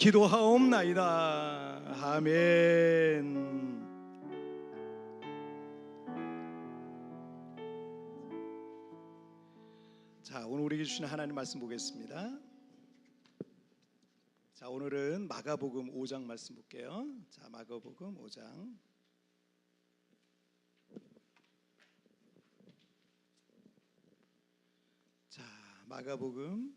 기도하옵나이다. 아멘. 자, 오늘 우리에게 주시는 하나님 말씀 보겠습니다. 자, 오늘은 마가복음 5장 말씀 볼게요. 자, 마가복음 5장. 자, 마가복음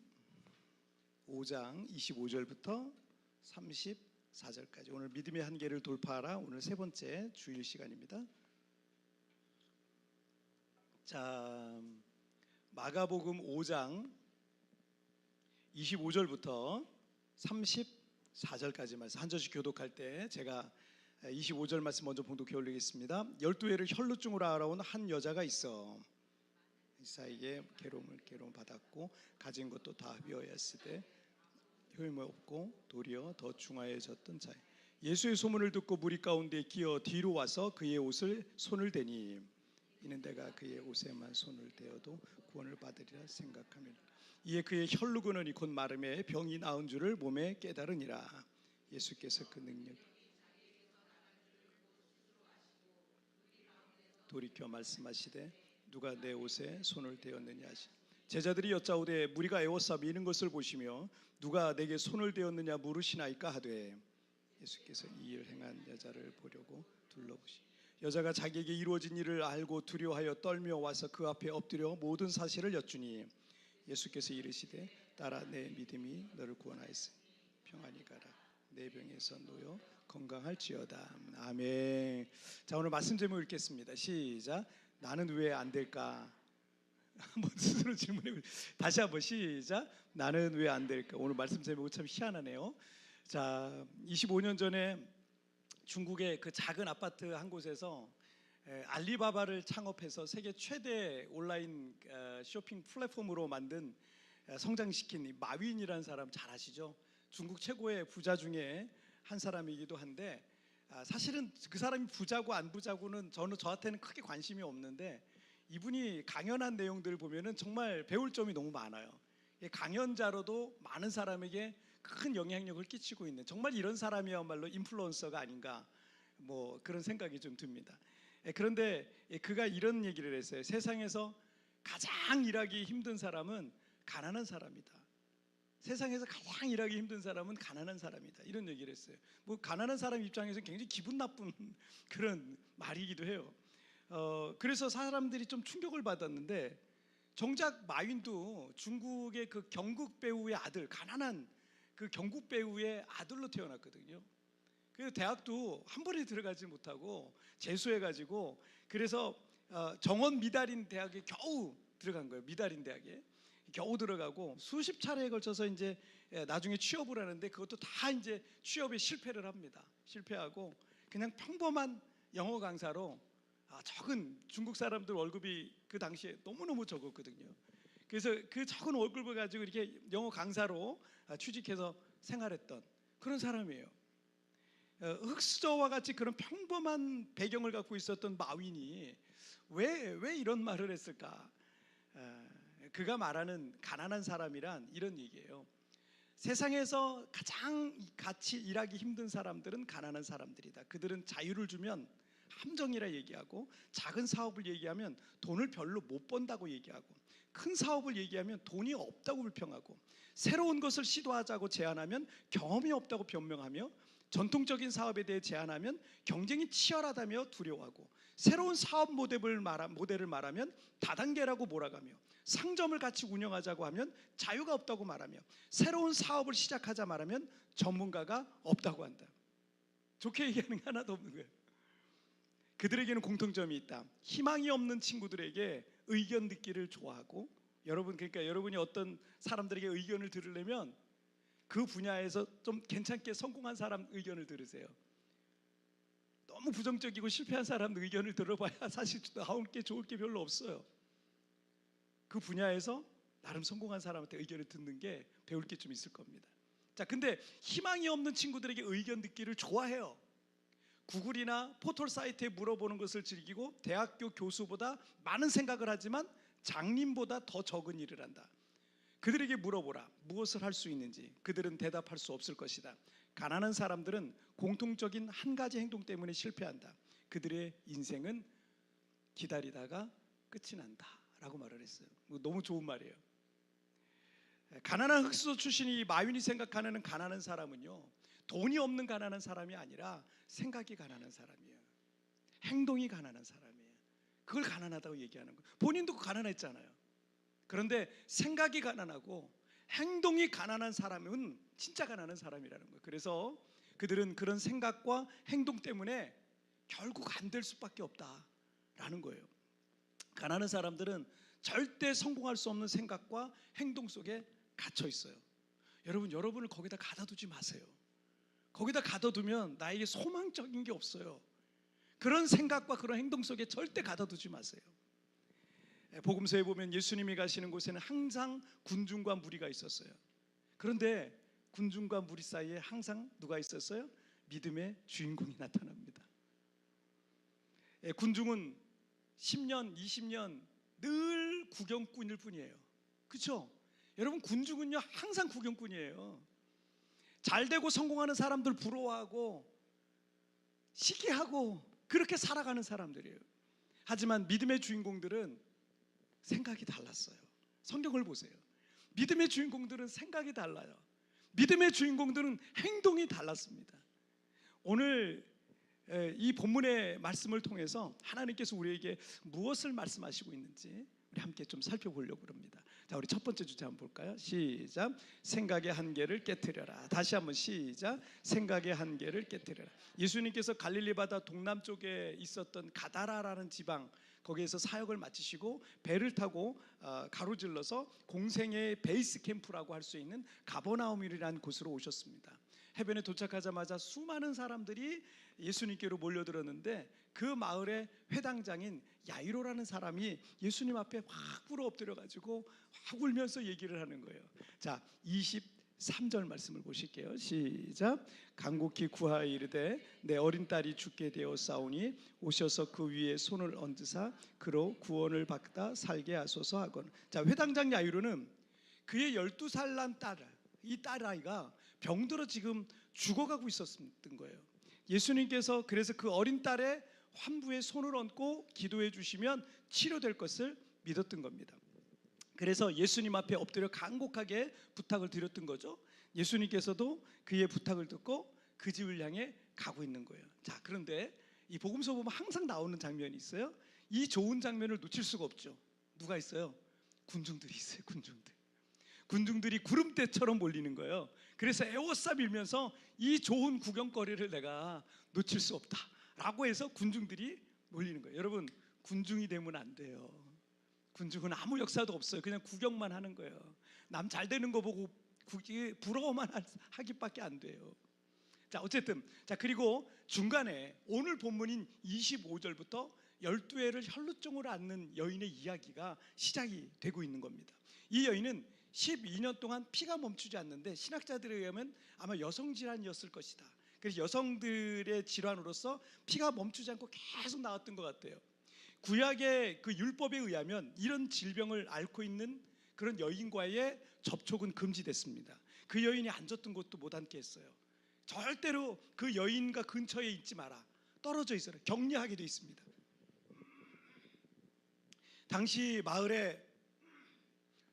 5장 25절부터 34절까지 오늘 믿음의 한계를 돌파하라. 오늘 세 번째 주일 시간입니다. 자, 마가복음 5장 25절부터 34절까지 말씀 한 절씩 교독할 때 제가 25절 말씀 먼저 봉독해 올리겠습니다. 12해를 혈루증으로 알아온 한 여자가 있어 이사에게 괴로움 받았고 가진 것도 다 휘어였으되 효임이 없고 도리어 더 중하여졌던 자예. 예수의 소문을 듣고 무리 가운데 끼어 뒤로 와서 그의 옷을 손을 대니 이는 내가 그의 옷에만 손을 대어도 구원을 받으리라 생각하며 이에 그의 혈루근원이 곧 마름에 병이 나은 줄을 몸에 깨달으니라. 예수께서 그 능력 돌이켜 말씀하시되 누가 내 옷에 손을 대었느냐 하시. 제자들이 여짜오되 무리가 에워싸 미는 것을 보시며 누가 내게 손을 대었느냐 물으시나이까 하되 예수께서 이 일을 행한 여자를 보려고 둘러보시. 여자가 자기에게 이루어진 일을 알고 두려워하여 떨며 와서 그 앞에 엎드려 모든 사실을 여쭈니 예수께서 이르시되 딸아 내 믿음이 너를 구원하였으니 평안히 가라. 내 병에서 놓여 건강할지어다. 아멘. 자, 오늘 말씀 제목 읽겠습니다. 시작. 나는 왜 안 될까? 한번 스스로 질문해 보세요. 다시 한번 시작. 나는 왜 안 될까? 오늘 말씀 제목은 참 희한하네요. 자, 25년 전에 중국의 그 작은 아파트 한 곳에서 알리바바를 창업해서 세계 최대 온라인 쇼핑 플랫폼으로 만든 성장시킨 이 마윈이라는 사람 잘 아시죠? 중국 최고의 부자 중에 한 사람이기도 한데 사실은 그 사람이 부자고 안 부자고는 저한테는 크게 관심이 없는데 이분이 강연한 내용들을 보면은 정말 배울 점이 너무 많아요. 강연자로도 많은 사람에게 큰 영향력을 끼치고 있는 정말 이런 사람이야말로 인플루언서가 아닌가 뭐 그런 생각이 좀 듭니다. 그런데 그가 이런 얘기를 했어요. 세상에서 가장 일하기 힘든 사람은 가난한 사람이다. 세상에서 가장 일하기 힘든 사람은 가난한 사람이다. 이런 얘기를 했어요. 뭐 가난한 사람 입장에서 굉장히 기분 나쁜 그런 말이기도 해요. 그래서 사람들이 좀 충격을 받았는데 정작 마윈도 중국의 그 경국 배우의 아들, 가난한 그 경국 배우의 아들로 태어났거든요. 그래서 대학도 한 번에 들어가지 못하고 재수해가지고 그래서 정원 미달인 대학에 겨우 들어간 거예요. 미달인 대학에 겨우 들어가고 수십 차례에 걸쳐서 이제 나중에 취업을 하는데 그것도 다 이제 취업에 실패를 합니다. 실패하고 그냥 평범한 영어 강사로 적은 중국 사람들 월급이 그 당시에 너무너무 적었거든요. 그래서 그 적은 월급을 가지고 이렇게 영어 강사로 취직해서 생활했던 그런 사람이에요. 흑수저와 같이 그런 평범한 배경을 갖고 있었던 마윈이 왜 이런 말을 했을까? 그가 말하는 가난한 사람이란 이런 얘기예요. 세상에서 가장 같이 일하기 힘든 사람들은 가난한 사람들이다. 그들은 자유를 주면 함정이라 얘기하고 작은 사업을 얘기하면 돈을 별로 못 번다고 얘기하고 큰 사업을 얘기하면 돈이 없다고 불평하고 새로운 것을 시도하자고 제안하면 경험이 없다고 변명하며 전통적인 사업에 대해 제안하면 경쟁이 치열하다며 두려워하고 새로운 사업 모델을 말하면 다단계라고 몰아가며 상점을 같이 운영하자고 하면 자유가 없다고 말하며 새로운 사업을 시작하자 말하면 전문가가 없다고 한다. 좋게 얘기하는 게 하나도 없는 거예요. 그들에게는 공통점이 있다. 희망이 없는 친구들에게 의견 듣기를 좋아하고 그러니까 여러분이 어떤 사람들에게 의견을 들으려면 그 분야에서 좀 괜찮게 성공한 사람 의견을 들으세요. 너무 부정적이고 실패한 사람 의견을 들어봐야 사실 나올 게 좋을 게 별로 없어요. 그 분야에서 나름 성공한 사람한테 의견을 듣는 게 배울 게 좀 있을 겁니다. 자, 근데 희망이 없는 친구들에게 의견 듣기를 좋아해요. 구글이나 포털 사이트에 물어보는 것을 즐기고 대학교 교수보다 많은 생각을 하지만 장님보다 더 적은 일을 한다. 그들에게 물어보라. 무엇을 할 수 있는지. 그들은 대답할 수 없을 것이다. 가난한 사람들은 공통적인 한 가지 행동 때문에 실패한다. 그들의 인생은 기다리다가 끝이 난다 라고 말을 했어요. 너무 좋은 말이에요. 가난한 흑수저 출신이 마윈이 생각하는 가난한 사람은요, 돈이 없는 가난한 사람이 아니라 생각이 가난한 사람이에요. 행동이 가난한 사람이에요. 그걸 가난하다고 얘기하는 거예요. 본인도 가난했잖아요. 그런데 생각이 가난하고 행동이 가난한 사람은 진짜 가난한 사람이라는 거예요. 그래서 그들은 그런 생각과 행동 때문에 결국 안 될 수밖에 없다라는 거예요. 가난한 사람들은 절대 성공할 수 없는 생각과 행동 속에 갇혀 있어요. 여러분을 거기다 가둬두지 마세요. 거기다 가둬두면 나에게 소망적인 게 없어요. 그런 생각과 그런 행동 속에 절대 가둬두지 마세요. 복음서에 보면 예수님이 가시는 곳에는 항상 군중과 무리가 있었어요. 그런데 군중과 무리 사이에 항상 누가 있었어요? 믿음의 주인공이 나타납니다. 군중은 10년, 20년 늘 구경꾼일 뿐이에요. 그렇죠? 여러분, 군중은요 항상 구경꾼이에요. 잘 되고 성공하는 사람들 부러워하고 시기하고 그렇게 살아가는 사람들이에요. 하지만 믿음의 주인공들은 생각이 달랐어요. 성경을 보세요. 믿음의 주인공들은 생각이 달라요. 믿음의 주인공들은 행동이 달랐습니다. 오늘 이 본문의 말씀을 통해서 하나님께서 우리에게 무엇을 말씀하시고 있는지 우리 함께 좀 살펴보려고 합니다. 자, 우리 첫 번째 주제 한번 볼까요? 시작. 생각의 한계를 깨트려라. 다시 한번 시작. 생각의 한계를 깨트려라. 예수님께서 갈릴리 바다 동남쪽에 있었던 가다라라는 지방, 거기에서 사역을 마치시고 배를 타고 가로질러서 공생의 베이스 캠프라고 할 수 있는 가버나움이라는 곳으로 오셨습니다. 해변에 도착하자마자 수많은 사람들이 예수님께로 몰려들었는데 그 마을의 회당장인 야이로라는 사람이 예수님 앞에 확 불어 엎드려가지고 확 울면서 얘기를 하는 거예요. 자, 23절 말씀을 보실게요. 시작. 간곡히 구하여 이르되 내 어린 딸이 죽게 되었사오니 오셔서 그 위에 손을 얹으사 그로 구원을 받다 살게 하소서 하거늘. 자, 회당장 야이로는 그의 12살 난 딸, 이 딸아이가 병들어 지금 죽어가고 있었던 거예요. 예수님께서 그래서 그 어린 딸의 환부에 손을 얹고 기도해 주시면 치료될 것을 믿었던 겁니다. 그래서 예수님 앞에 엎드려 간곡하게 부탁을 드렸던 거죠. 예수님께서도 그의 부탁을 듣고 그 집을 향해 가고 있는 거예요. 자, 그런데 이 복음서 보면 항상 나오는 장면이 있어요. 이 좋은 장면을 놓칠 수가 없죠. 누가 있어요? 군중들이 있어요. 군중들이 구름대처럼 몰리는 거예요. 그래서 에워싸 밀면서 이 좋은 구경거리를 내가 놓칠 수 없다라고 해서 군중들이 몰리는 거예요. 여러분, 군중이 되면 안 돼요. 군중은 아무 역사도 없어요. 그냥 구경만 하는 거예요. 남 잘 되는 거 보고 부러워만 하기밖에 안 돼요. 자, 어쨌든 그리고 중간에 오늘 본문인 25절부터 12회를 혈루증으로 앓는 여인의 이야기가 시작이 되고 있는 겁니다. 이 여인은 12년 동안 피가 멈추지 않는데 신학자들에 의하면 아마 여성 질환이었을 것이다. 그래서 여성들의 질환으로서 피가 멈추지 않고 계속 나왔던 것 같아요. 구약의 그 율법에 의하면 이런 질병을 앓고 있는 그런 여인과의 접촉은 금지됐습니다. 그 여인이 앉았던 곳도 못 앉게 했어요. 절대로 그 여인과 근처에 있지 마라, 떨어져 있어라, 격리하게 돼 있습니다. 당시 마을에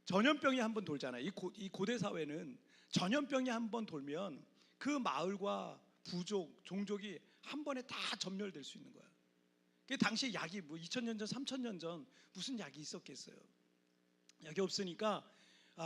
전염병이 한번 돌잖아요. 이 고대 사회는 전염병이 한번 돌면 그 마을과 부족, 종족이 한 번에 다 전멸될 수 있는 거예요. 당시 약이 2000년 전, 3000년 전 무슨 약이 있었겠어요? 약이 없으니까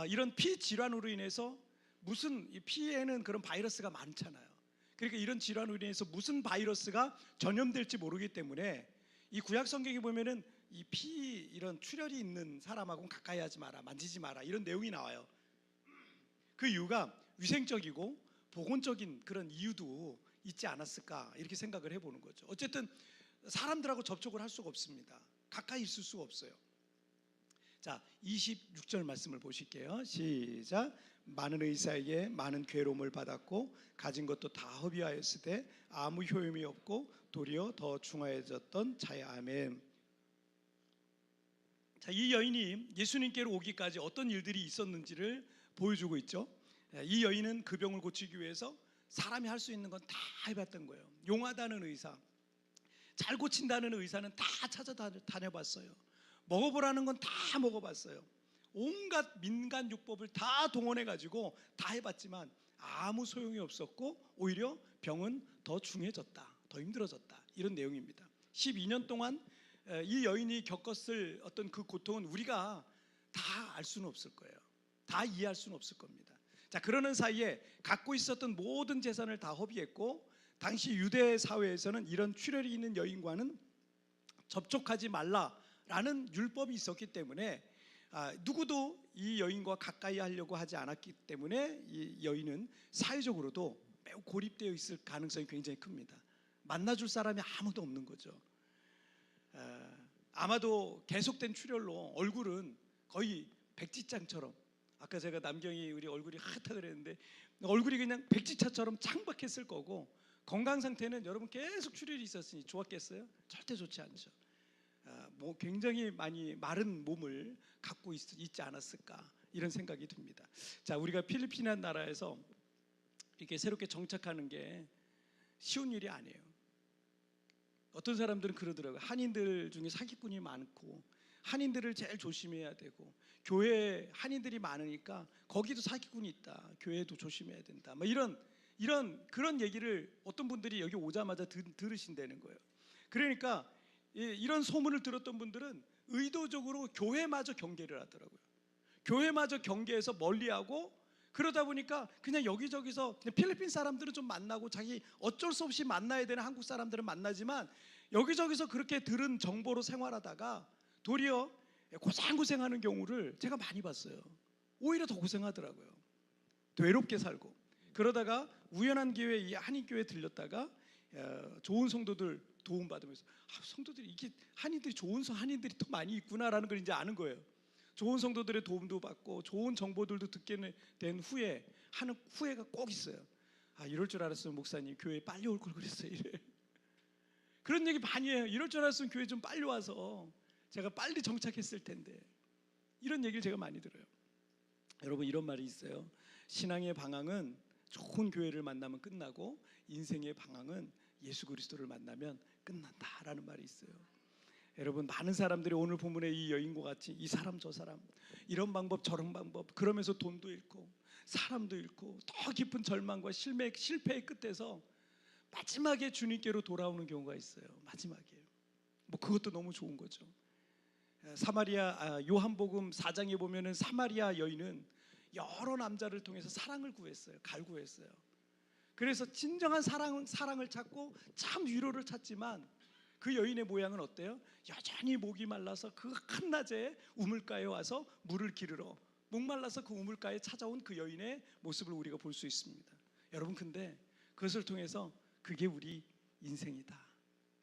이런 피 질환으로 인해서 무슨 이 피에는 그런 바이러스가 많잖아요. 그러니까 이런 질환으로 인해서 무슨 바이러스가 전염될지 모르기 때문에 이 구약 성경에 보면은 이 피 이런 출혈이 있는 사람하고는 가까이 하지 마라, 만지지 마라, 이런 내용이 나와요. 그 이유가 위생적이고 보건적인 그런 이유도 있지 않았을까 이렇게 생각을 해보는 거죠. 어쨌든 사람들하고 접촉을 할 수가 없습니다. 가까이 있을 수가 없어요. 자, 26절 말씀을 보실게요. 시작. 많은 의사에게 많은 괴로움을 받았고 가진 것도 다 허비하였을 때 아무 효용이 없고 도리어 더 중하여졌던 자야. 아멘. 자, 이 여인이 예수님께로 오기까지 어떤 일들이 있었는지를 보여주고 있죠. 이 여인은 그 병을 고치기 위해서 사람이 할 수 있는 건 다 해봤던 거예요. 용하다는 의사, 잘 고친다는 의사는 다 찾아다녀봤어요. 먹어보라는 건 다 먹어봤어요. 온갖 민간 요법을 다 동원해가지고 다 해봤지만 아무 소용이 없었고 오히려 병은 더 중해졌다, 더 힘들어졌다, 이런 내용입니다. 12년 동안 이 여인이 겪었을 어떤 그 고통은 우리가 다 알 수는 없을 거예요. 다 이해할 수는 없을 겁니다. 자, 그러는 사이에 갖고 있었던 모든 재산을 다 허비했고, 당시 유대 사회에서는 이런 출혈이 있는 여인과는 접촉하지 말라라는 율법이 있었기 때문에 누구도 이 여인과 가까이 하려고 하지 않았기 때문에 이 여인은 사회적으로도 매우 고립되어 있을 가능성이 굉장히 큽니다. 만나줄 사람이 아무도 없는 거죠. 아마도 계속된 출혈로 얼굴은 거의 백지장처럼, 아까 제가 남경이 우리 얼굴이 하얗다 그랬는데 얼굴이 그냥 백지차처럼 창백했을 거고, 건강 상태는 여러분 계속 출혈이 있었으니 좋았겠어요? 절대 좋지 않죠. 뭐 굉장히 많이 마른 몸을 갖고 있지 않았을까, 이런 생각이 듭니다. 자, 우리가 필리핀이라는 나라에서 이렇게 새롭게 정착하는 게 쉬운 일이 아니에요. 어떤 사람들은 그러더라고요. 한인들 중에 사기꾼이 많고 한인들을 제일 조심해야 되고, 교회에 한인들이 많으니까 거기도 사기꾼이 있다, 교회도 조심해야 된다, 뭐 이런 그런 얘기를 어떤 분들이 여기 오자마자 들으신다는 거예요. 그러니까 이런 소문을 들었던 분들은 의도적으로 교회마저 경계를 하더라고요. 교회마저 경계해서 멀리하고, 그러다 보니까 그냥 여기저기서 필리핀 사람들은 좀 만나고 자기 어쩔 수 없이 만나야 되는 한국 사람들은 만나지만 여기저기서 그렇게 들은 정보로 생활하다가 도리어 고생하는 경우를 제가 많이 봤어요. 오히려 더 고생하더라고요. 외롭게 살고. 그러다가 우연한 기회에 이 한인교회에 들렸다가 좋은 성도들 도움 받으면서 성도들이 이게 한인들이 좋은 한인들이 더 많이 있구나라는 걸 이제 아는 거예요. 좋은 성도들의 도움도 받고 좋은 정보들도 듣게 된 후에 하는 후회가 꼭 있어요. 이럴 줄 알았으면 목사님 교회에 빨리 올 걸 그랬어요. 이래. 그런 얘기 많이 해요. 이럴 줄 알았으면 교회 좀 빨리 와서 제가 빨리 정착했을 텐데, 이런 얘기를 제가 많이 들어요. 여러분, 이런 말이 있어요. 신앙의 방황은 좋은 교회를 만나면 끝나고 인생의 방황은 예수 그리스도를 만나면 끝난다라는 말이 있어요. 여러분, 많은 사람들이 오늘 본문의 이 여인과 같이 이 사람 저 사람 이런 방법 저런 방법 그러면서 돈도 잃고 사람도 잃고 더 깊은 절망과 실패의 끝에서 마지막에 주님께로 돌아오는 경우가 있어요. 마지막에 뭐 그것도 너무 좋은 거죠. 요한복음 4장에 보면은 사마리아 여인은 여러 남자를 통해서 사랑을 구했어요. 갈구했어요. 그래서 진정한 사랑을 찾고 참 위로를 찾지만 그 여인의 모양은 어때요? 여전히 목이 말라서 그 한낮에 우물가에 와서 물을 기르러 목말라서 그 우물가에 찾아온 그 여인의 모습을 우리가 볼 수 있습니다. 여러분, 근데 그것을 통해서 그게 우리 인생이다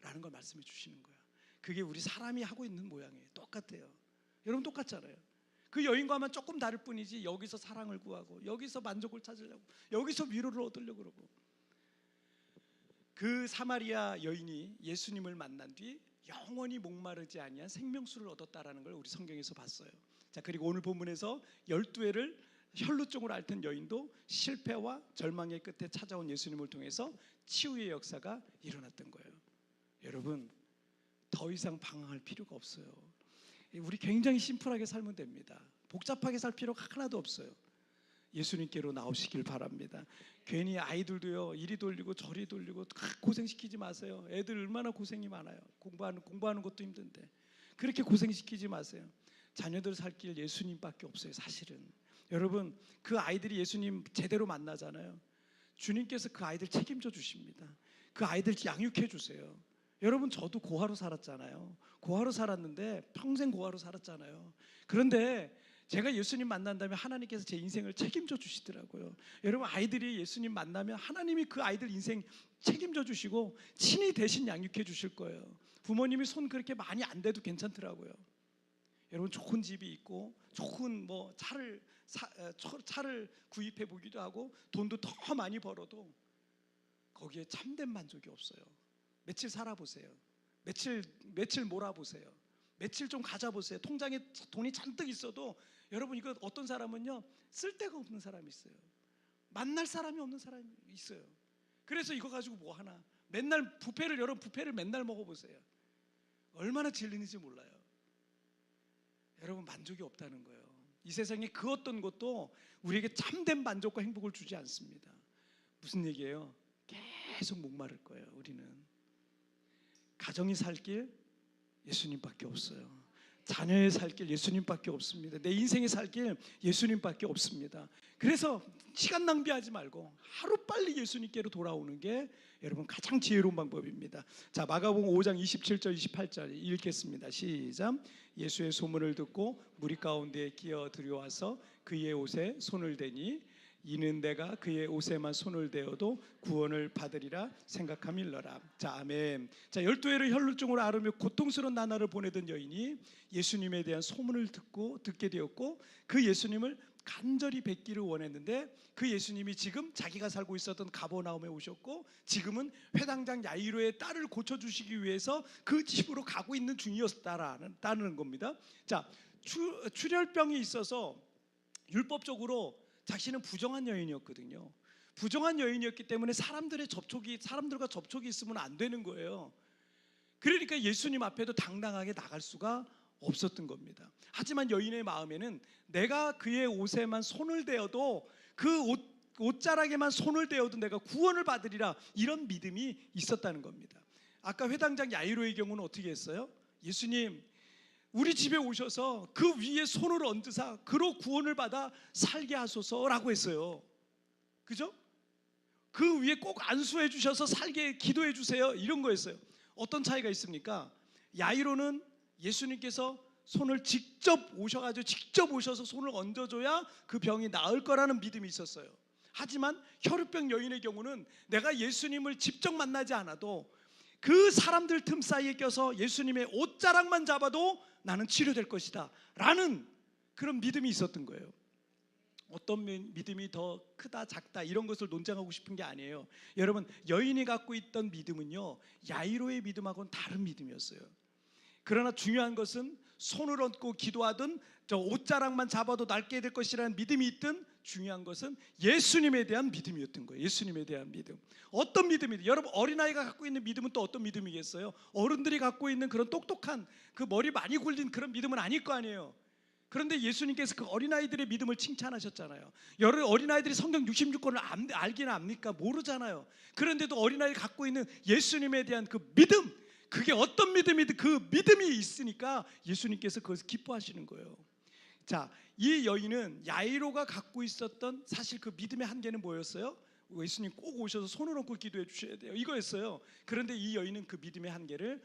라는 걸 말씀해 주시는 거예요. 그게 우리 사람이 하고 있는 모양이에요. 똑같아요. 여러분, 똑같잖아요. 그 여인과만 조금 다를 뿐이지 여기서 사랑을 구하고 여기서 만족을 찾으려고 여기서 위로를 얻으려고 그러고. 그 사마리아 여인이 예수님을 만난 뒤 영원히 목마르지 아니한 생명수를 얻었다라는 걸 우리 성경에서 봤어요. 자, 그리고 오늘 본문에서 12회를 혈루증으로 앓던 여인도 실패와 절망의 끝에 찾아온 예수님을 통해서 치유의 역사가 일어났던 거예요. 여러분, 더 이상 방황할 필요가 없어요. 우리 굉장히 심플하게 살면 됩니다. 복잡하게 살 필요가 하나도 없어요. 예수님께로 나오시길 바랍니다. 괜히 아이들도요, 이리 돌리고 저리 돌리고 고생시키지 마세요. 애들 얼마나 고생이 많아요. 공부하는 것도 힘든데 그렇게 고생시키지 마세요. 자녀들 살 길 예수님밖에 없어요. 사실은 여러분, 그 아이들이 예수님 제대로 만나잖아요. 주님께서 그 아이들 책임져 주십니다. 그 아이들 양육해 주세요. 여러분, 저도 고아로 살았잖아요. 고아로 살았는데 평생 고아로 살았잖아요. 그런데 제가 예수님 만난다면 하나님께서 제 인생을 책임져 주시더라고요. 여러분, 아이들이 예수님 만나면 하나님이 그 아이들 인생 책임져 주시고 친히 대신 양육해 주실 거예요. 부모님이 손 그렇게 많이 안 대도 괜찮더라고요. 여러분, 좋은 집이 있고 좋은 뭐 차를 구입해 보기도 하고 돈도 더 많이 벌어도 거기에 참된 만족이 없어요. 며칠 살아보세요. 며칠 몰아보세요. 며칠 좀 가져보세요. 통장에 돈이 잔뜩 있어도 여러분, 이거 어떤 사람은요 쓸 데가 없는 사람이 있어요. 만날 사람이 없는 사람이 있어요. 그래서 이거 가지고 뭐 하나, 맨날 여러분 뷔페를 맨날 먹어보세요. 얼마나 질리는지 몰라요. 여러분, 만족이 없다는 거예요. 이 세상에 그 어떤 것도 우리에게 참된 만족과 행복을 주지 않습니다. 무슨 얘기예요? 계속 목마를 거예요. 우리는 가정이 살 길 예수님밖에 없어요. 자녀의 살 길 예수님밖에 없습니다. 내 인생의 살 길 예수님밖에 없습니다. 그래서 시간 낭비하지 말고 하루빨리 예수님께로 돌아오는 게 여러분 가장 지혜로운 방법입니다. 자, 마가복음 5장 27절 28절 읽겠습니다. 시작. 예수의 소문을 듣고 무리 가운데에 끼어 들여와서 그의 옷에 손을 대니 이는 내가 그의 옷에만 손을 대어도 구원을 받으리라 생각함일러라. 자, 아멘. 자, 12해를 혈루증으로 앓으며 고통스러운 나날을 보내던 여인이 예수님에 대한 소문을 듣게 되었고 그 예수님을 간절히 뵙기를 원했는데 그 예수님이 지금 자기가 살고 있었던 가버나움에 오셨고 지금은 회당장 야이로의 딸을 고쳐주시기 위해서 그 집으로 가고 있는 중이었다는 겁니다. 자, 출혈병이 있어서 율법적으로 자신은 부정한 여인이었거든요. 부정한 여인이었기 때문에 사람들과 접촉이 있으면 안 되는 거예요. 그러니까 예수님 앞에도 당당하게 나갈 수가 없었던 겁니다. 하지만 여인의 마음에는 내가 그의 옷에만 손을 대어도 그 옷자락에만 손을 대어도 내가 구원을 받으리라, 이런 믿음이 있었다는 겁니다. 아까 회당장 야이로의 경우는 어떻게 했어요? 예수님, 우리 집에 오셔서 그 위에 손을 얹으사 그로 구원을 받아 살게 하소서라고 했어요. 그죠? 그 위에 꼭 안수해 주셔서 살게 기도해 주세요, 이런 거였어요. 어떤 차이가 있습니까? 야이로는 예수님께서 손을 직접 오셔서 손을 얹어줘야 그 병이 나을 거라는 믿음이 있었어요. 하지만 혈루병 여인의 경우는 내가 예수님을 직접 만나지 않아도 그 사람들 틈 사이에 껴서 예수님의 옷자락만 잡아도 나는 치료될 것이다 라는 그런 믿음이 있었던 거예요. 어떤 믿음이 더 크다 작다 이런 것을 논쟁하고 싶은 게 아니에요. 여러분, 여인이 갖고 있던 믿음은요 야이로의 믿음하고는 다른 믿음이었어요. 그러나 중요한 것은 손을 얹고 기도하든 저 옷자락만 잡아도 낫게 될 것이라는 믿음이 있든 중요한 것은 예수님에 대한 믿음이었던 거예요. 예수님에 대한 믿음. 어떤 믿음이든, 여러분 어린아이가 갖고 있는 믿음은 또 어떤 믿음이겠어요? 어른들이 갖고 있는 그런 똑똑한 그 머리 많이 굴린 그런 믿음은 아닐 거 아니에요. 그런데 예수님께서 그 어린아이들의 믿음을 칭찬하셨잖아요. 여러 어린아이들이 성경 66권을 알기는 압니까? 모르잖아요. 그런데도 어린아이가 갖고 있는 예수님에 대한 그 믿음, 그게 어떤 믿음이든 그 믿음이 있으니까 예수님께서 그것을 기뻐하시는 거예요. 자, 이 여인은 야이로가 갖고 있었던 사실 그 믿음의 한계는 뭐였어요? 예수님 꼭 오셔서 손을 얹고 기도해 주셔야 돼요, 이거였어요. 그런데 이 여인은 그 믿음의 한계를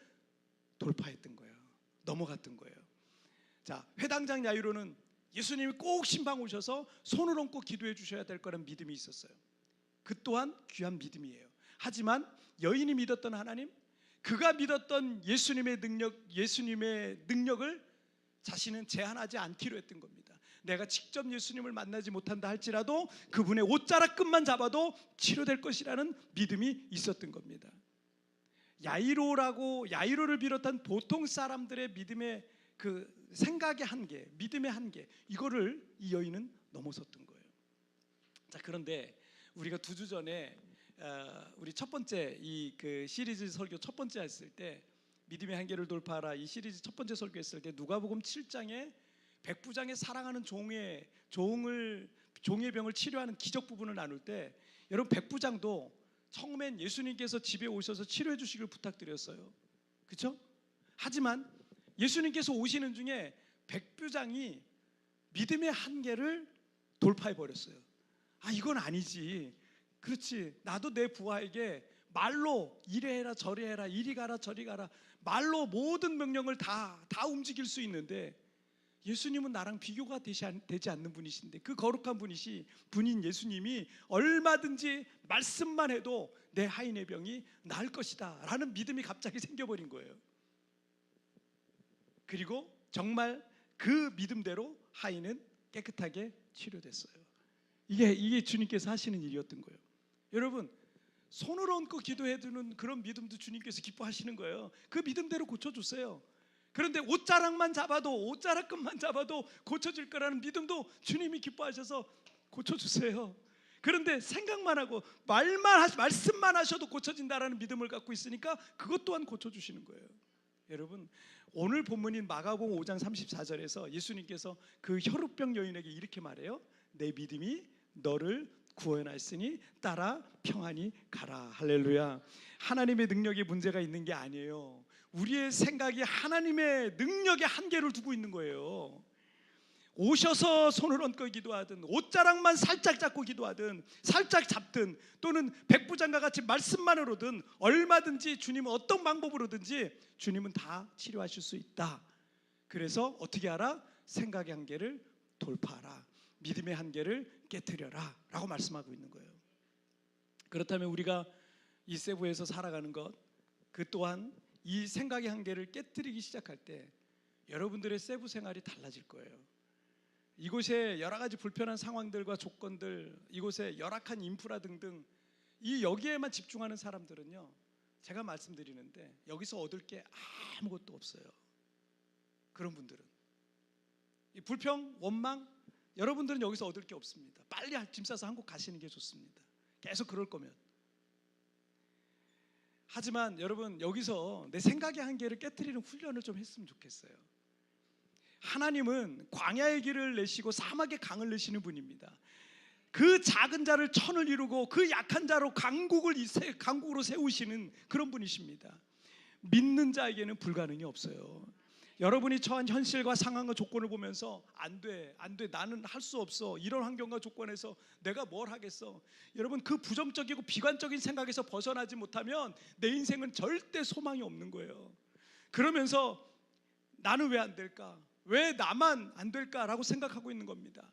돌파했던 거예요. 넘어갔던 거예요. 자, 회당장 야이로는 예수님이 꼭 신방 오셔서 손을 얹고 기도해 주셔야 될 거라는 믿음이 있었어요. 그 또한 귀한 믿음이에요. 하지만 여인이 믿었던 하나님, 그가 믿었던 예수님의 능력을 자신은 제한하지 않기로 했던 겁니다. 내가 직접 예수님을 만나지 못한다 할지라도 그분의 옷자락끝만 잡아도 치료될 것이라는 믿음이 있었던 겁니다. 야이로를 비롯한 보통 사람들의 믿음의 그 생각의 한계, 믿음의 한계, 이거를 이 여인은 넘어섰던 거예요. 자, 그런데 우리가 2주 전에 우리 첫 번째 이 그 시리즈 설교 첫 번째 했을 때, 믿음의 한계를 돌파하라, 이 시리즈 첫 번째 설교했을 때 누가복음 7장에 백부장의 사랑하는 종의 병을 치료하는 기적 부분을 나눌 때, 여러분 백부장도 처음엔 예수님께서 집에 오셔서 치료해 주시길 부탁드렸어요. 그렇죠? 하지만 예수님께서 오시는 중에 백부장이 믿음의 한계를 돌파해 버렸어요. 아, 이건 아니지. 그렇지, 나도 내 부하에게 말로 이래 해라 저래 해라, 이리 가라 저리 가라, 말로 모든 명령을 다 움직일 수 있는데 예수님은 나랑 비교가 되지 않는 분이신데, 그 거룩한 분인 예수님이 얼마든지 말씀만 해도 내 하인의 병이 나을 것이다 라는 믿음이 갑자기 생겨버린 거예요. 그리고 정말 그 믿음대로 하인은 깨끗하게 치료됐어요. 이게 주님께서 하시는 일이었던 거예요. 여러분, 손을 얹고 기도해주는 그런 믿음도 주님께서 기뻐하시는 거예요. 그 믿음대로 고쳐주세요. 그런데 옷자락만 잡아도, 옷자락끈만 잡아도 고쳐질 거라는 믿음도 주님이 기뻐하셔서 고쳐주세요. 그런데 생각만 하고 말씀만 하셔도 고쳐진다라는 믿음을 갖고 있으니까 그것 또한 고쳐주시는 거예요. 여러분, 오늘 본문인 마가복음 5장 34절에서 예수님께서 그 혈루병 여인에게 이렇게 말해요. 내 믿음이 너를 구원하였으니 따라 평안히 가라. 할렐루야. 하나님의 능력에 문제가 있는 게 아니에요. 우리의 생각이 하나님의 능력에 한계를 두고 있는 거예요. 오셔서 손을 얹고 기도하든, 옷자락만 살짝 잡고 기도하든, 살짝 잡든, 또는 백부장과 같이 말씀만으로든 얼마든지 주님은 어떤 방법으로든지 주님은 다 치료하실 수 있다. 그래서 어떻게 하라? 생각의 한계를 돌파하라. 믿음의 한계를 깨트려라 라고 말씀하고 있는 거예요. 그렇다면 우리가 이 세부에서 살아가는 것, 그 또한 이 생각의 한계를 깨트리기 시작할 때 여러분들의 세부 생활이 달라질 거예요. 이곳에 여러 가지 불편한 상황들과 조건들, 이곳에 열악한 인프라 등등, 이 여기에만 집중하는 사람들은요, 제가 말씀드리는데 여기서 얻을 게 아무것도 없어요. 그런 분들은 이 불평, 원망, 여러분들은 여기서 얻을 게 없습니다. 빨리 짐 싸서 한국 가시는 게 좋습니다. 계속 그럴 거면. 하지만 여러분, 여기서 내 생각의 한계를 깨트리는 훈련을 좀 했으면 좋겠어요. 하나님은 광야의 길을 내시고 사막의 강을 내시는 분입니다. 그 작은 자를 천을 이루고 그 약한 자로 강국으로 세우시는 그런 분이십니다. 믿는 자에게는 불가능이 없어요. 여러분이 처한 현실과 상황과 조건을 보면서 안 돼, 나는 할 수 없어, 이런 환경과 조건에서 내가 뭘 하겠어, 여러분, 그 부정적이고 비관적인 생각에서 벗어나지 못하면 내 인생은 절대 소망이 없는 거예요. 그러면서 나는 왜 안 될까? 왜 나만 안 될까라고 생각하고 있는 겁니다.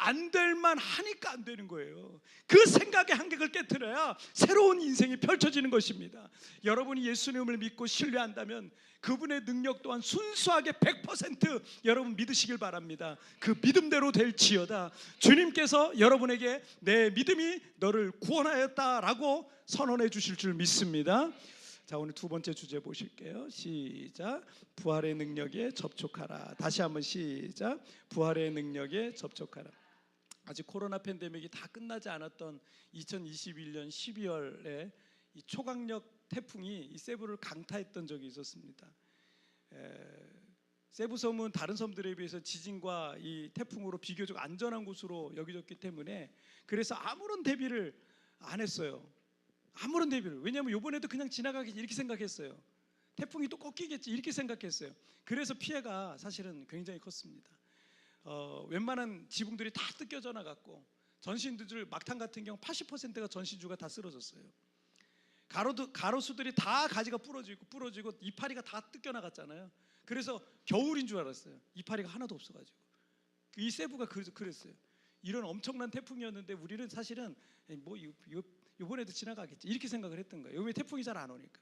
안 될만 하니까 안 되는 거예요. 그 생각의 한계를 깨트려야 새로운 인생이 펼쳐지는 것입니다. 여러분이 예수님을 믿고 신뢰한다면 그분의 능력 또한 순수하게 100% 여러분 믿으시길 바랍니다. 그 믿음대로 될지어다. 주님께서 여러분에게 내 믿음이 너를 구원하였다라고 선언해 주실 줄 믿습니다. 자, 오늘 두 번째 주제 보실게요. 시작. 부활의 능력에 접촉하라. 다시 한번 시작. 부활의 능력에 접촉하라. 아직 코로나 팬데믹이 다 끝나지 않았던 2021년 12월에 이 초강력 태풍이 이 세부를 강타했던 적이 있었습니다. 세부 섬은 다른 섬들에 비해서 지진과 이 태풍으로 비교적 안전한 곳으로 여겨졌기 때문에 그래서 아무런 대비를 안 했어요. 아무런 대비를. 왜냐하면 이번에도 그냥 지나가겠지 이렇게 생각했어요. 태풍이 또 꺾이겠지 이렇게 생각했어요. 그래서 피해가 사실은 굉장히 컸습니다. 웬만한 지붕들이 다 뜯겨져 나갔고 전신들 막탄 같은 경우 80%가 전신주가 다 쓰러졌어요. 가로수들이 다 가지가 부러지고 이파리가 다 뜯겨 나갔잖아요. 그래서 겨울인 줄 알았어요. 이파리가 하나도 없어가지고. 이 세부가 그랬어요. 이런 엄청난 태풍이었는데 우리는 사실은 뭐 이번에도 지나가겠지 이렇게 생각을 했던 거예요. 요번에 태풍이 잘 안 오니까.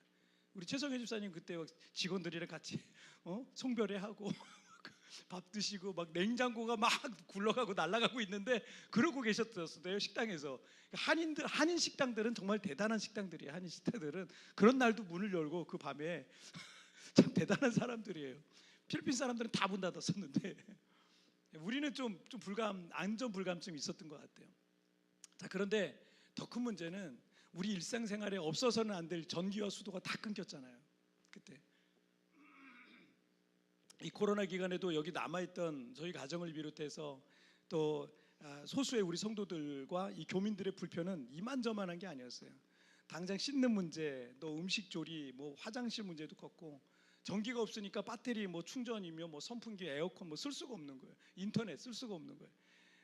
우리 최성혜 집사님 그때 직원들이랑 같이 송별회하고 밥 드시고 막 냉장고가 막 굴러가고 날아가고 있는데 그러고 계셨었어요. 식당에서. 한인 식당들은 정말 대단한 식당들이에요. 한인 식당들은 그런 날도 문을 열고 그 밤에 참 대단한 사람들이에요. 필리핀 사람들은 다 문 닫았었는데 우리는 좀 안전 불감증이 있었던 것 같아요. 자, 그런데 더 큰 문제는 우리 일상생활에 없어서는 안 될 전기와 수도가 다 끊겼잖아요. 그때 이 코로나 기간에도 여기 남아있던 저희 가정을 비롯해서 또 소수의 우리 성도들과 이 교민들의 불편은 이만저만한 게 아니었어요. 당장 씻는 문제, 또 음식 조리, 뭐 화장실 문제도 컸고 전기가 없으니까 배터리 뭐 충전이며 뭐 선풍기, 에어컨 뭐 쓸 수가 없는 거예요. 인터넷 쓸 수가 없는 거예요.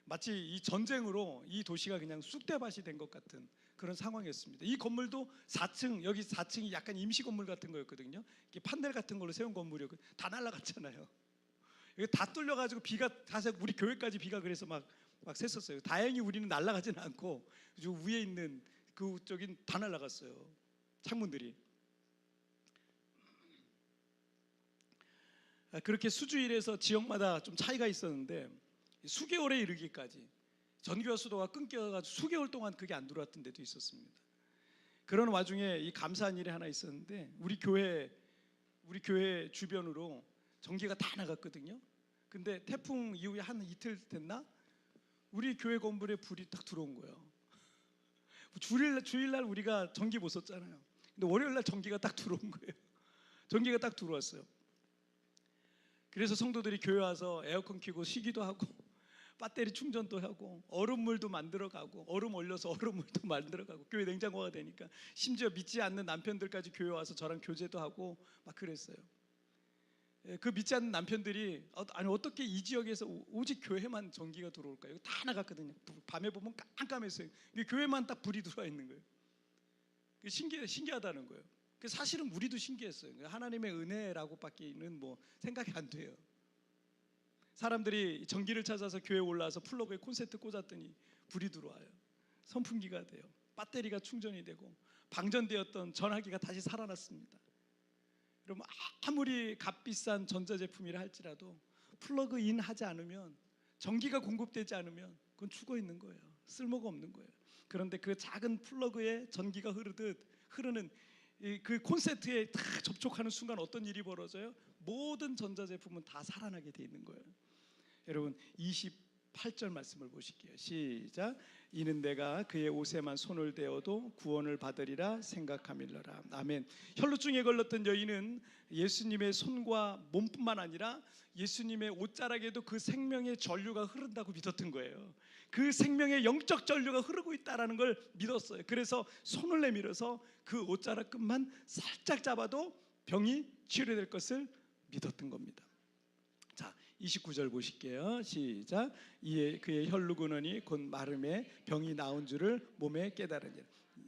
마치 이 전쟁으로 이 도시가 그냥 쑥대밭이 된 것 같은 그런 상황이었습니다. 이 건물도 4층, 여기 4층이 약간 임시 건물 같은 거였거든요. 이게 판넬 같은 걸로 세운 건물이었고 다 날아갔잖아요. 이게 다 뚫려가지고 비가 다시 우리 교회까지 비가 그래서 막 샜었어요. 다행히 우리는 날아가지는 않고 위에 있는 그쪽인 다 날아갔어요. 창문들이. 그렇게 수주일에서 지역마다 좀 차이가 있었는데 수개월에 이르기까지 전기와 수도가 끊겨가지고 수개월 동안 그게 안 들어왔던 데도 있었습니다. 그런 와중에 이 감사한 일이 하나 있었는데 우리 교회 주변으로 전기가 다 나갔거든요. 근데 태풍 이후에 한 이틀 됐나? 우리 교회 건물에 불이 딱 들어온 거예요. 주일날 우리가 전기 못 썼잖아요. 근데 월요일날 전기가 딱 들어온 거예요. 전기가 딱 들어왔어요. 그래서 성도들이 교회 와서 에어컨 켜고 쉬기도 하고 배터리 충전도 하고 얼음물도 만들어가고 얼음 얼려서 얼음물도 만들어가고 교회 냉장고가 되니까 심지어 믿지 않는 남편들까지 교회 와서 저랑 교제도 하고 막 그랬어요. 그 믿지 않는 남편들이 아니 어떻게 이 지역에서 오직 교회만 전기가 들어올까요? 다 나갔거든요. 밤에 보면 깜깜했어요. 교회만 딱 불이 들어와 있는 거예요. 신기하다는 거예요. 사실은 우리도 신기했어요. 하나님의 은혜라고밖에는 뭐 생각이 안 돼요. 사람들이 전기를 찾아서 교회에 올라와서 플러그에 콘센트 꽂았더니 불이 들어와요. 선풍기가 돼요. 배터리가 충전이 되고 방전되었던 전화기가 다시 살아났습니다. 여러분, 아무리 값비싼 전자제품이라 할지라도 플러그인 하지 않으면, 전기가 공급되지 않으면 그건 죽어 있는 거예요. 쓸모가 없는 거예요. 그런데 그 작은 플러그에 전기가 흐르는 그 콘센트에 다 접촉하는 순간 어떤 일이 벌어져요? 모든 전자제품은 다 살아나게 돼 있는 거예요. 여러분, 28절 말씀을 보실게요. 시작. 이는 내가 그의 옷에만 손을 대어도 구원을 받으리라 생각함일러라. 아멘. 혈루증에 걸렸던 여인은 예수님의 손과 몸뿐만 아니라 예수님의 옷자락에도 그 생명의 전류가 흐른다고 믿었던 거예요. 그 생명의 영적 전류가 흐르고 있다는 걸 믿었어요. 그래서 손을 내밀어서 그 옷자락 끝만 살짝 잡아도 병이 치료될 것을 믿었던 겁니다. 자, 29절 보실게요. 시작. 이에 그의 혈루 근원이 곧 마름에 병이 나은 줄을 몸에 깨달으니라.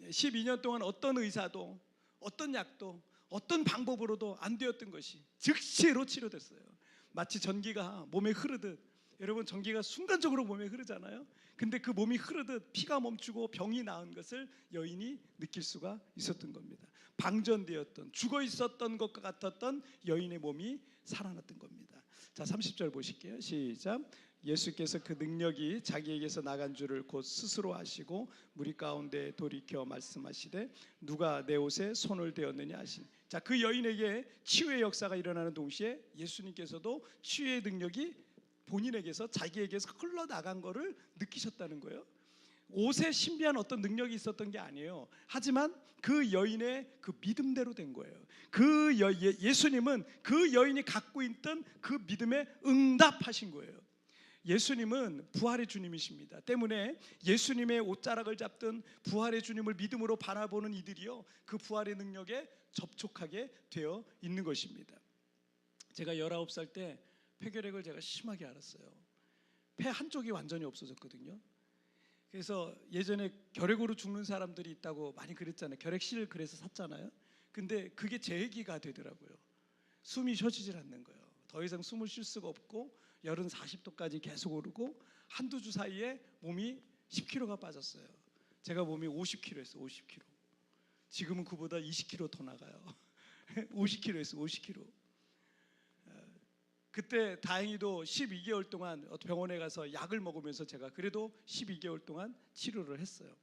12년 동안 어떤 의사도 어떤 약도 어떤 방법으로도 안 되었던 것이 즉시로 치료됐어요. 마치 전기가 몸에 흐르듯, 여러분 전기가 순간적으로 몸에 흐르잖아요. 근데 그 몸이 흐르듯 피가 멈추고 병이 나은 것을 여인이 느낄 수가 있었던 겁니다. 방전되었던, 죽어 있었던 것과 같았던 여인의 몸이 살아났던 겁니다. 자, 30절 보실게요. 시작. 예수께서 그 능력이 자기에게서 나간 줄을 곧 스스로 아시고 무리 가운데 돌이켜 말씀하시되 누가 내 옷에 손을 대었느냐 하시니. 자, 그 여인에게 치유의 역사가 일어나는 동시에 예수님께서도 치유의 능력이 본인에게서, 자기에게서 흘러나간 것을 느끼셨다는 거예요. 옷에 신비한 어떤 능력이 있었던 게 아니에요. 하지만 그 여인의 그 믿음대로 된 거예요. 예수님은 그 여인이 갖고 있던 그 믿음에 응답하신 거예요. 예수님은 부활의 주님이십니다. 때문에 예수님의 옷자락을 잡던 부활의 주님을 믿음으로 바라보는 이들이요, 그 부활의 능력에 접촉하게 되어 있는 것입니다. 제가 19살 때 폐결핵을 제가 심하게 앓았어요. 폐 한쪽이 완전히 없어졌거든요. 그래서 예전에 결핵으로 죽는 사람들이 있다고 많이 그랬잖아요. 결핵실 그래서 샀잖아요. 근데 그게 제 얘기가 되더라고요. 숨이 쉬어지질 않는 거예요. 더 이상 숨을 쉴 수가 없고 열은 40도까지 계속 오르고 한두 주 사이에 몸이 10kg가 빠졌어요. 제가 몸이 50kg였어요. 50kg. 지금은 그보다 20kg 더 나가요. 50kg였어요. 50kg. 그때 다행히도 12개월 동안 병원에 가서 약을 먹으면서 제가 그래도 12개월 동안 치료를 했어요.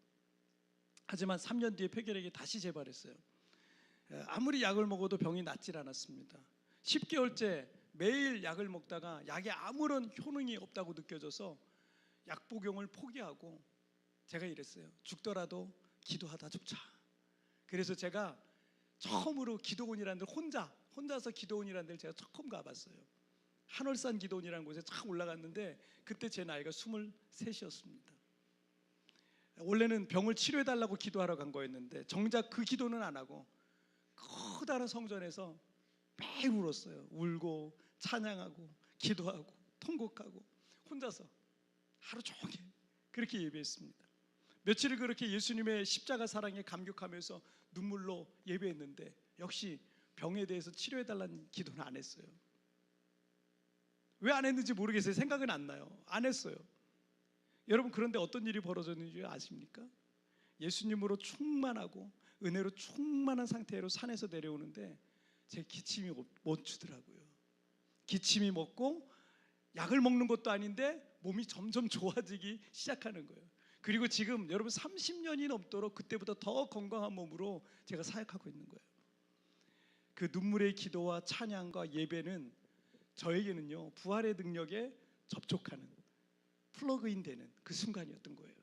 하지만 3년 뒤에 폐결핵이 다시 재발했어요. 아무리 약을 먹어도 병이 낫질 않았습니다. 10개월째 매일 약을 먹다가 약에 아무런 효능이 없다고 느껴져서 약 복용을 포기하고 제가 이랬어요. 죽더라도 기도하다 죽자. 그래서 제가 처음으로 기도원이라는 데를 혼자서 기도원이라는 데를 제가 처음 가봤어요. 한월산 기도원이라는 곳에 쫙 올라갔는데 그때 제 나이가 23이었습니다. 원래는 병을 치료해달라고 기도하러 간 거였는데 정작 그 기도는 안 하고 커다란 성전에서 매일 울었어요. 울고 찬양하고 기도하고 통곡하고 혼자서 하루 종일 그렇게 예배했습니다. 며칠을 그렇게 예수님의 십자가 사랑에 감격하면서 눈물로 예배했는데 역시 병에 대해서 치료해달라는 기도는 안 했어요. 왜 안 했는지 모르겠어요. 생각은 안 나요. 안 했어요. 여러분, 그런데 어떤 일이 벌어졌는지 아십니까? 예수님으로 충만하고 은혜로 충만한 상태로 산에서 내려오는데 제 기침이 멈추더라고요. 기침이 멈고 약을 먹는 것도 아닌데 몸이 점점 좋아지기 시작하는 거예요. 그리고 지금 여러분 30년이 넘도록 그때보다 더 건강한 몸으로 제가 사역하고 있는 거예요. 그 눈물의 기도와 찬양과 예배는 저에게는요 부활의 능력에 접촉하는, 플러그인 되는 그 순간이었던 거예요.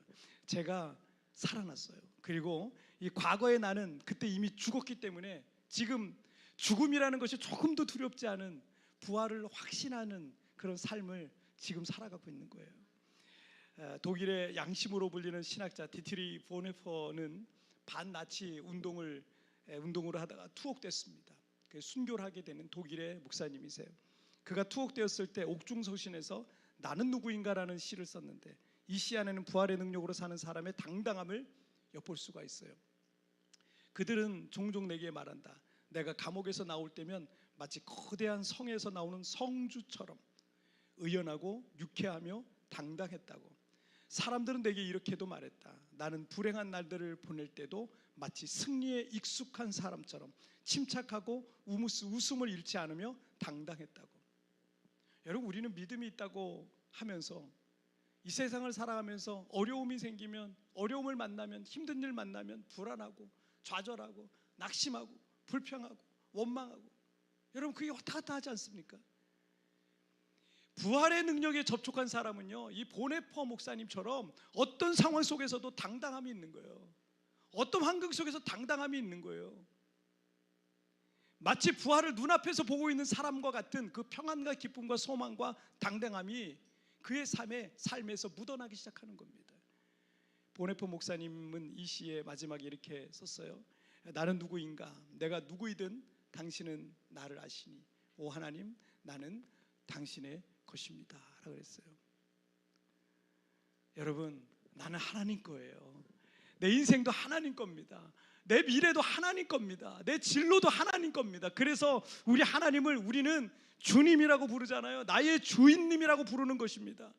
제가 살아났어요. 그리고 이 과거의 나는 그때 이미 죽었기 때문에 지금 죽음이라는 것이 조금도 두렵지 않은 부활을 확신하는 그런 삶을 지금 살아가고 있는 거예요. 독일의 양심으로 불리는 신학자 디트리 보네퍼는 반나치 운동으로 하다가 투옥됐습니다. 순교를 하게 되는 독일의 목사님이세요. 그가 투옥되었을 때 옥중서신에서 나는 누구인가라는 시를 썼는데 이 시 안에는 부활의 능력으로 사는 사람의 당당함을 엿볼 수가 있어요. 그들은 종종 내게 말한다. 내가 감옥에서 나올 때면 마치 거대한 성에서 나오는 성주처럼 의연하고 유쾌하며 당당했다고. 사람들은 내게 이렇게도 말했다. 나는 불행한 날들을 보낼 때도 마치 승리에 익숙한 사람처럼 침착하고 웃음을 잃지 않으며 당당했다고. 여러분, 우리는 믿음이 있다고 하면서 이 세상을 살아가면서 어려움이 생기면, 어려움을 만나면, 힘든 일 만나면 불안하고 좌절하고 낙심하고 불평하고 원망하고, 여러분 그게 왔다 갔다 하지 않습니까? 부활의 능력에 접촉한 사람은요 이 보네퍼 목사님처럼 어떤 상황 속에서도 당당함이 있는 거예요. 어떤 환경 속에서 당당함이 있는 거예요. 마치 부활을 눈앞에서 보고 있는 사람과 같은 그 평안과 기쁨과 소망과 당당함이 그의 삶에서 묻어나기 시작하는 겁니다. 보네퍼 목사님은 이 시의 마지막에 이렇게 썼어요. 나는 누구인가? 내가 누구이든 당신은 나를 아시니 오 하나님, 나는 당신의 것입니다 라고 그랬어요. 여러분, 나는 하나님 거예요. 내 인생도 하나님 겁니다. 내 미래도 하나님 겁니다. 내 진로도 하나님 겁니다. 그래서 우리는 주님이라고 부르잖아요. 나의 주인님이라고 부르는 것입니다.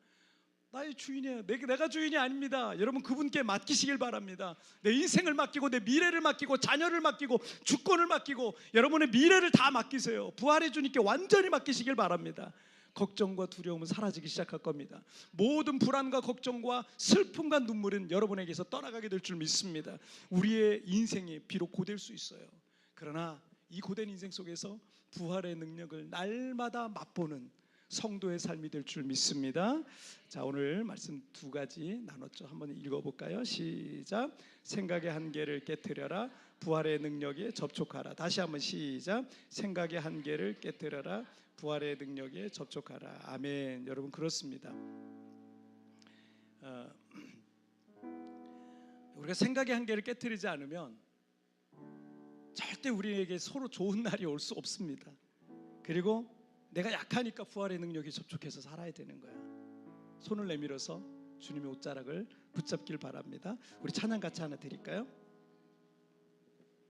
나의 주인이에요. 내가 주인이 아닙니다. 여러분, 그분께 맡기시길 바랍니다. 내 인생을 맡기고 내 미래를 맡기고 자녀를 맡기고 주권을 맡기고 여러분의 미래를 다 맡기세요. 부활의 주님께 완전히 맡기시길 바랍니다. 걱정과 두려움은 사라지기 시작할 겁니다. 모든 불안과 걱정과 슬픔과 눈물은 여러분에게서 떠나가게 될 줄 믿습니다. 우리의 인생이 비록 고될 수 있어요. 그러나 이 고된 인생 속에서 부활의 능력을 날마다 맛보는 성도의 삶이 될 줄 믿습니다. 자, 오늘 말씀 두 가지 나눴죠. 한번 읽어볼까요? 시작. 생각의 한계를 깨트려라. 부활의 능력에 접촉하라. 다시 한번 시작. 생각의 한계를 깨트려라. 부활의 능력에 접촉하라. 아멘. 여러분, 그렇습니다. 우리가 생각의 한계를 깨트리지 않으면 절대 우리에게 서로 좋은 날이 올 수 없습니다. 그리고 내가 약하니까 부활의 능력에 접촉해서 살아야 되는 거야. 손을 내밀어서 주님의 옷자락을 붙잡길 바랍니다. 우리 찬양 같이 하나 드릴까요?